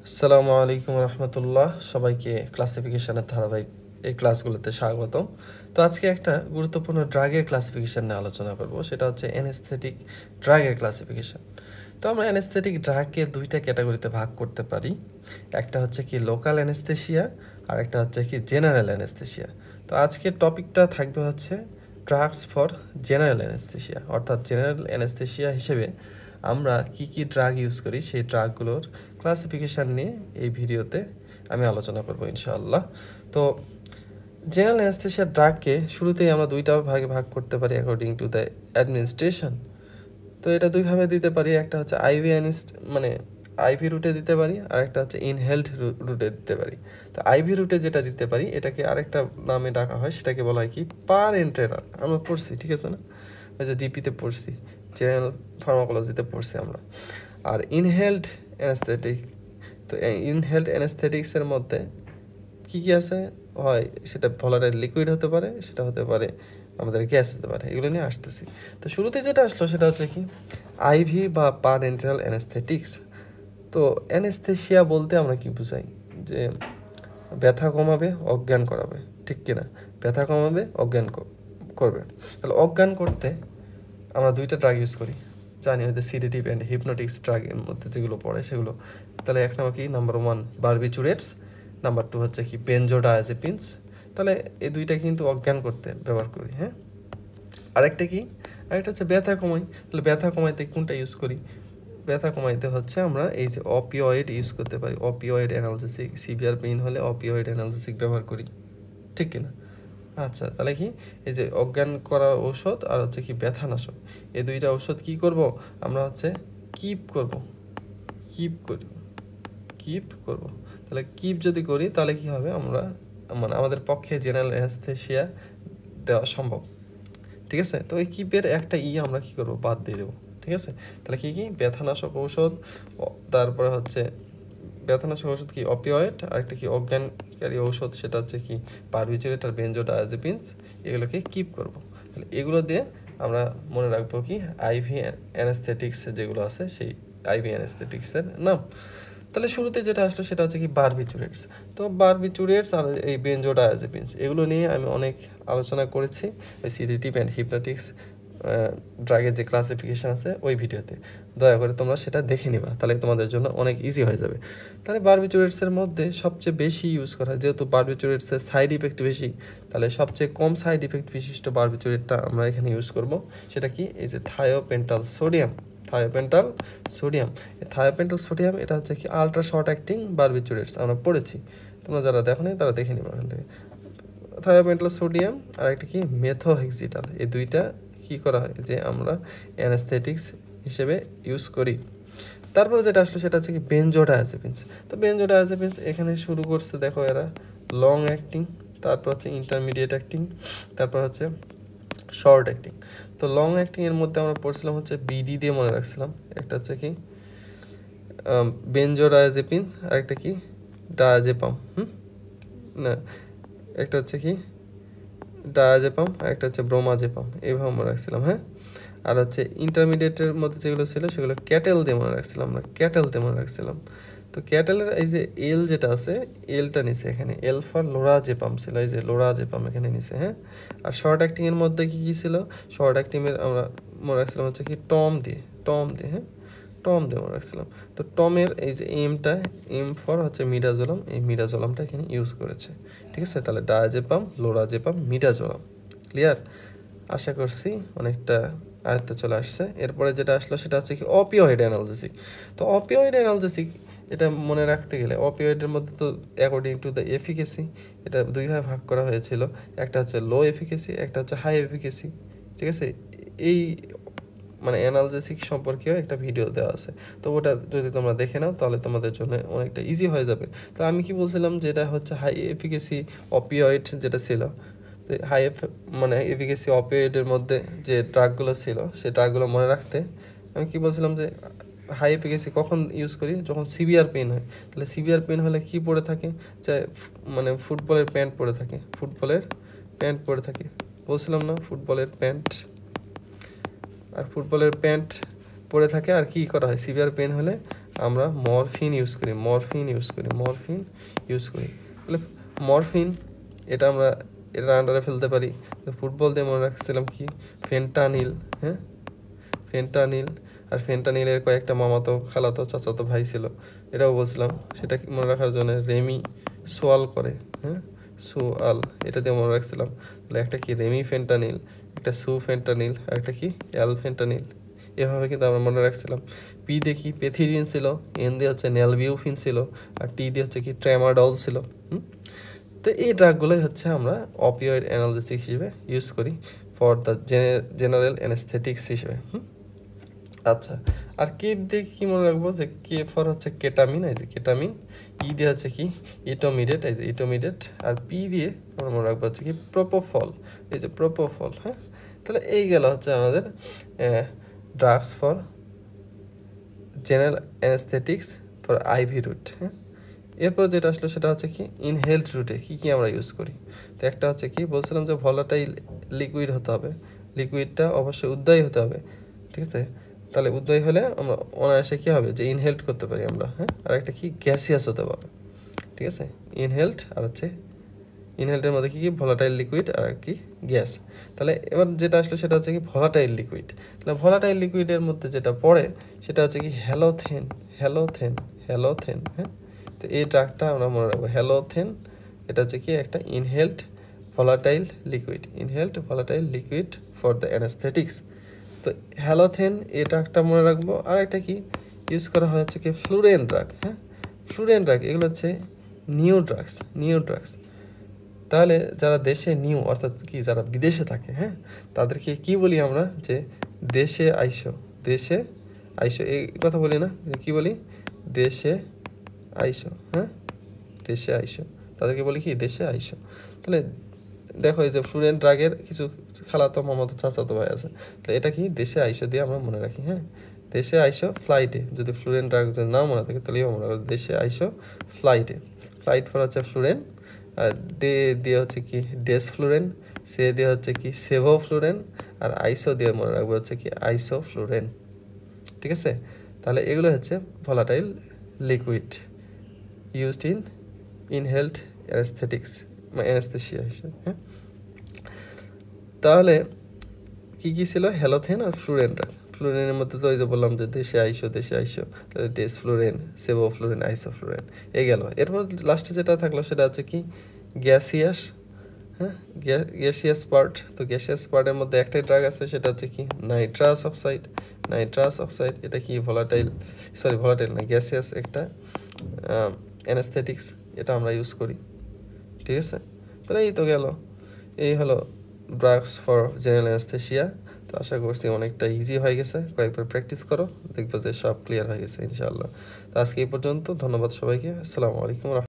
আসসালামু আলাইকুম রহমতুল্লাহ। সবাইকে ক্লাসিফিকেশনের ধারাবাহিক এই ক্লাসগুলোতে স্বাগতম। তো আজকে একটা গুরুত্বপূর্ণ ড্রাগের ক্লাসিফিকেশন নিয়ে আলোচনা করব, সেটা হচ্ছে অ্যানেস্থেটিক ড্রাগের ক্লাসিফিকেশন। তো আমরা অ্যানেস্থেটিক ড্রাগকে দুইটা ক্যাটাগরিতে ভাগ করতে পারি। একটা হচ্ছে কি লোকাল অ্যানেস্থেশিয়া, আর একটা হচ্ছে কি জেনারেল অ্যানেস্থেশিয়া। তো আজকের টপিকটা থাকবে হচ্ছে ড্রাগস ফর জেনারেল অ্যানেস্থেশিয়া, অর্থাৎ জেনারেল অ্যানেস্থেশিয়া হিসেবে আমরা কি কি ড্রাগ ইউজ করি সেই ড্রাগগুলোর ক্লাসিফিকেশান নিয়ে এই ভিডিওতে আমি আলোচনা করব ইনশাআল্লাহ। তো জেনারেল অ্যানেস্থেশিয়ার ড্রাগকে শুরুতেই আমরা দুইটা ভাগে ভাগ করতে পারি অ্যাকর্ডিং টু দ্য অ্যাডমিনিস্ট্রেশন। তো এটা দুইভাবে দিতে পারি, একটা হচ্ছে আইভি মানে আইভি রুটে দিতে পারি, আর একটা হচ্ছে ইনহেলড রুটে দিতে পারি। তো আইভি রুটে যেটা দিতে পারি এটাকে আরেকটা নামে ডাকা হয়, সেটাকে বলা হয় কি পার এন্টেরাল। আমরা পড়ছি, ঠিক আছে না, ওই যে জিপিতে পড়ছি, জেনারেল ফার্মাকোলজিতে পড়ছি আমরা। আর ইনহেলড অ্যানেস্থেটিক, তো ইনহেলড অ্যানেস্থেটিক্সের মধ্যে কী কী আছে হয়, সেটা ভলাটাইল লিকুইড হতে পারে, সেটা হতে পারে আমাদের গ্যাস হতে পারে, এগুলো নিয়ে আসতেছি। তো শুরুতে যেটা আসলো সেটা হচ্ছে কি আইভি বা পার এন্টেরাল অ্যানেস্থেটিক্স। তো অ্যানেস্থেশিয়া বলতে আমরা কি বুঝাই, যে ব্যথা কমাবে, অজ্ঞান করাবে, ঠিক কিনা? ব্যথা কমাবে, অজ্ঞান করবে। তাহলে অজ্ঞান করতে আমরা দুইটা ড্রাগ ইউজ করি, জানি হয়তো সিডেটিভ অ্যান্ড হিপনোটিক্স ড্রাগের মধ্যে যেগুলো পড়ে সেগুলো। তাহলে এক নম্বর কি, নাম্বার 1 বারবিচুরেটস, নাম্বার 2 হচ্ছে কি বেনজোডায়াজেপিনস। তাহলে এই দুইটা কিন্তু অজ্ঞান করতে ব্যবহার করি, হ্যাঁ। আরেকটা কি, আরেকটা হচ্ছে ব্যথা কমাই। তাহলে ব্যথা কমাইতে কোনটা ইউজ করি? ব্যথা কমাইতে হচ্ছে আমরা এই যে অপিওয়েড ইউজ করতে পারি, অপিওয়েড অ্যানালজেসিক। সিভিয়ার পেইন হলে অপিওয়েড অ্যানালজেসিক ব্যবহার করি, ঠিক কিনা? আচ্ছা, তাহলে কি এই যে অজ্ঞান করার ঔষধ আর হচ্ছে কি ব্যথানাশক, এই দুইটা ঔষধ কি করব আমরা হচ্ছে কিপ করব, কিপ করব। তাহলে কিপ যদি করি তাহলে কি হবে, আমরা মানে আমাদের পক্ষে জেনারেল অ্যানেস্থেশিয়া দেওয়া সম্ভব, ঠিক আছে। তো এই কিপের একটা আমরা কি করব, বাদ দিয়ে দেবো, ঠিক আছে। তাহলে কি কি ব্যথানাশক ঔষধ, তারপরে হচ্ছে ব্যথানাশক ওষুধ কি অপিওয়েড, আর একটা কি অজ্ঞানকারী ঔষধ সেটা হচ্ছে কি বারবিচুরেট আর বেনজোডায়াজেপিনস, এগুলোকে কিপ করব। তাহলে এগুলো দিয়ে আমরা মনে রাখবো কি আইভি অ্যানেস্থেটিক্স যেগুলো আছে সেই আইভি অ্যানেস্থেটিক্সের নাম। তাহলে শুরুতে যেটা আসলো সেটা হচ্ছে কি বারবিচুরেটস। তো বারবিচুরেটস আর এই বেনজোডায়াজেপিনস এগুলো নিয়ে আমি অনেক আলোচনা করেছি ওই সিডেটিভ অ্যান্ড হিপনোটিক্স ড্রাগের যে ক্লাসিফিকেশান আছে ওই ভিডিওতে, দয়া করে তোমরা সেটা দেখে নিবা, তাহলে তোমাদের জন্য অনেক ইজি হয়ে যাবে। তাহলে বারবিচুরেটসের মধ্যে সবচেয়ে বেশি ইউজ করা হয়, যেহেতু বারবিচুরেটসের সাইড ইফেক্ট বেশি, তাহলে সবচেয়ে কম সাইড ইফেক্ট বিশিষ্ট বারবিচুরেটটা আমরা এখানে ইউজ করব। সেটা কি, এই যে থায়োপেন্টাল সোডিয়াম। থায়োপেন্টাল সোডিয়াম, এই থায়োপেন্টাল সোডিয়াম এটা হচ্ছে কি আলট্রা শর্ট অ্যাক্টিং বারবিচুরেটস, আমরা পড়েছি, তোমরা যারা দেখো নি তারা দেখে নিবা ওখান থেকে। থায়োপেন্টাল সোডিয়াম আর একটা কি মেথোহেক্সিটাল, এই দুইটা কি করা হয় যে আমরা অ্যানেস্থেটিক্স হিসেবে ইউজ করি। তারপরে যেটা আসলো সেটা হচ্ছে কি বেনজোডায়াজেপিনস। তো বেনজোডায়াজেপিনস এখানে শুরু করছে, দেখো এরা লং অ্যাক্টিং, তারপর হচ্ছে ইন্টারমিডিয়েট অ্যাক্টিং, তারপর হচ্ছে শর্ট অ্যাক্টিং। তো লং অ্যাক্টিংয়ের মধ্যে আমরা পড়ছিলাম হচ্ছে বিডি দিয়ে মনে রাখছিলাম, একটা হচ্ছে কি বেনজোডায়াজেপিন, আর একটা কি ডায়াজেপাম, না একটা হচ্ছে কি ডায়াজেপাম, আর একটা হচ্ছে ব্রোমাজেপাম, এইভাবে মনে রাখছিলাম, হ্যাঁ। আর হচ্ছে ইন্টারমিডিয়েটের মধ্যে যেগুলো ছিল সেগুলো ক্যাটেল দিয়ে মনে রাখছিলাম, আমরা ক্যাটেল দিয়ে মনে রাখছিলাম। তো ক্যাটেলের এই যে এল যেটা আছে, এলটা নিচে এখানে এল ফর লোরাজেপাম ছিল, এই যে লোরাজেপাম এখানে নিচে, হ্যাঁ। আর শর্ট অ্যাক্টিংয়ের মধ্যে কী কী ছিল, শর্ট অ্যাক্টিংয়ের আমরা মনে রাখছিলাম হচ্ছে কি টম দিয়ে, হ্যাঁ, টম দিয়ে মনে রাখছিলাম। তো টমের এই যে এম ফর হচ্ছে মিডাজোলাম, এই মিডাজোলামটা এখানে ইউজ করেছে, ঠিক আছে। তাহলে ডায়াজেপাম, লোরাজেপাম, মিডাজোলাম, ক্লিয়ার? আশা করছি অনেকটা আয়ত্তে চলে আসছে। এরপরে যেটা আসলো সেটা হচ্ছে কি অপিওয়েড অ্যানালজেসিক। তো অপিওয়েড অ্যানালজেসিক এটা মনে রাখতে গেলে অপিওয়েডের মধ্যে তো অ্যাকর্ডিং টু দ্য এফিকেসি এটা দুইভাবে ভাগ করা হয়েছিল, একটা হচ্ছে লো এফিকেসি, একটা হচ্ছে হাই এফিকেসি, ঠিক আছে। এই মানে অ্যানালজেসিক সম্পর্কেও একটা ভিডিও দেওয়া আছে, তো ওটা যদি তোমরা দেখে নাও তাহলে তোমাদের জন্য অনেকটা ইজি হয়ে যাবে। তো আমি কি বলছিলাম, যেটা হচ্ছে হাই এফিকেসি অপিওয়েড যেটা ছিল, হাই মানে এফিকেসি অপিওয়েডের মধ্যে যে ড্রাগগুলো ছিল সেই ড্রাগগুলো মনে রাখতে আমি কি বলছিলাম, যে হাই এফিকেসি কখন ইউজ করি, যখন সিভিয়ার পেন হয়। তাহলে সিভিয়ার পেন হলে কি পড়ে থাকে, যে মানে ফুটবলের প্যান্ট পরে থাকে, বলছিলাম না, ফুটবলের প্যান্ট পরে থাকে। আর কি করা হয় সিভিয়ার পেন হলে আমরা মরফিন ইউজ করি, তাহলে মরফিন এটা আমরা এটা আন্ডারে ফেলতে পারি। ফুটবল দিয়ে মনে রাখছিলাম কি ফেন্টানিল, হ্যাঁ ফেন্টানিল। আর ফেন্টানিলের কয়েকটা মামাতো খালাতো চাচাতো ভাই ছিল, এটাও বলছিলাম, সেটা মনে রাখার জন্য রেমি সোয়াল করে, হ্যাঁ সোয়াল, এটা দিয়ে মনে রাখছিলাম। তাহলে একটা কি রেমি ফেন্টানিল, একটা সু ফেন্টানিল, আর একটা কি অ্যাল ফেন্টানিল, এভাবে কিন্তু আমরা মনে রাখছিলাম। পি দিয়ে কি পেথিরিন ছিল, এন দিয়ে হচ্ছে ন্যালবিউফিন ছিল, আর টি দিয়ে হচ্ছে কি ট্রেমাডল ছিল। তো এই ড্রাগগুলোই হচ্ছে আমরা অপিওয়েড অ্যানালজেসিক হিসেবে ইউজ করি ফর দ্য জেনারেল অ্যানেস্থেটিক্স হিসেবে। আচ্ছা, আর কে দিয়ে কি মনে রাখবো, যে কে ফর হচ্ছে কেটামিন, এই যে কেটামিন, ই দিয়ে হচ্ছে কি ইটোমিডেট, এই যে ইটোমিডেট, আর পি দিয়ে আমরা মনে রাখবো হচ্ছে কি প্রোপোফল, এই যে প্রোপোফল। হ্যাঁ, তাহলে এই গেল হচ্ছে আমাদের drugs for general anaesthetics for IV route. হ্যাঁ, এরপর যেটা আসলো সেটা হচ্ছে কি ইনহেলড রুটে কী কী আমরা ইউজ করি। তো একটা হচ্ছে কি বলছিলাম যে ভলাটাইল লিকুইড হতে হবে, লিকুইডটা অবশ্যই উদ্বায়ী হতে হবে, ঠিক আছে। তাহলে উদ্বায়ী হলে আমরা অনায়াসে কী হবে যে ইনহেলড করতে পারি আমরা, হ্যাঁ। আর একটা কি গ্যাসিয়াস হতে পারে, ঠিক আছে। ইনহেলড আর হচ্ছে ইনহেলডের মধ্যে কী কী ভলাটাইল লিকুইড আর কি গ্যাস। তাহলে এবার যেটা আসলো সেটা হচ্ছে কি ভলাটাইল লিকুইড। তাহলে ভলাটাইল লিকুইডের মধ্যে যেটা পড়ে সেটা হচ্ছে কি হ্যালোথেন, হ্যাঁ। তো এই ড্রাগটা আমরা মনে রাখবো হ্যালোথেন, এটা হচ্ছে কি একটা inhaled volatile liquid for the অ্যানাস্থেটিক্স। তো হ্যালোথেন এই ড্রাগটা মনে রাখবো। আর একটা কি ইউজ করা হয় হচ্ছে কি ফ্লুরেন ড্রাগ, হ্যাঁ ফ্লুরেন ড্রাগ, এগুলো হচ্ছে নিউ ড্রাগস। তাহলে যারা দেশে নিউ অর্থাৎ কি যারা বিদেশে থাকে, হ্যাঁ তাদেরকে কি বলি আমরা, যে দেশে আইসো, এই কথা বলি না, কি বলি দেশে আইসো, হ্যাঁ দেশে আইসো, তাদেরকে বলি কি দেশে আইসো। তাহলে দেখো এই যে ফ্লুরেন্ট ড্রাগের কিছু খালাতো মামাতো চাচাতো ভাই আছে, তাহলে এটা কি দেশে আইসো দিয়ে আমরা মনে রাখি, হ্যাঁ দেশে আইসো ফ্লাইটে। যদি ফ্লুরেন্ট ড্রাগ যদি না মনে থাকে তাহলে আমরা দেশে আইসো ফ্লাইট ফর হচ্ছে ফ্লুরেন, আর ডে দিয়ে হচ্ছে কি ডেস ফ্লুরেন, সে দিয়ে হচ্ছে কি সেভো ফ্লুরেন, আর আইসো দিয়ে মনে রাখবো হচ্ছে কি আইসো ফ্লুরেন, ঠিক আছে। তাহলে এগুলো হচ্ছে volatile liquid used in inhaled anaesthetics anaesthesia হিসেবে, হ্যাঁ। তাহলে কি কি ছিল হ্যালোথেন আর ফ্লুরেনের মধ্যে তো ওই যে বললাম যে দেশে আইসো, তাহলে ডেস ফ্লুরেন, সেভো ফ্লুরেন, আইসো ফ্লুরেন এই গেল। এরপর লাস্টে যেটা থাকলো সেটা হচ্ছে কি গ্যাসিয়াস, হ্যাঁ গ্যাসিয়াস পার্ট। তো গ্যাসিয়াস পার্টের মধ্যে একটাই ড্রাগ আছে, সেটা হচ্ছে কি নাইট্রাস অক্সাইড, এটা কি ভলাটাইল না গ্যাসিয়াস একটা অ্যানেস্থেটিক্স, এটা আমরা ইউজ করি, ঠিক আছে। তাহলে এই তো গেল, এই হলো ড্রাগস ফর জেনারেল অ্যানেস্থেশিয়া। তো আশা করছি অনেকটা ইজি হয়ে গেছে, কয়েকবার প্র্যাকটিস করো, দেখবো যে সব ক্লিয়ার হয়ে গেছে ইনশাআল্লাহ। তো আজকে এই পর্যন্ত, ধন্যবাদ সবাইকে, আসসালামু আলাইকুম।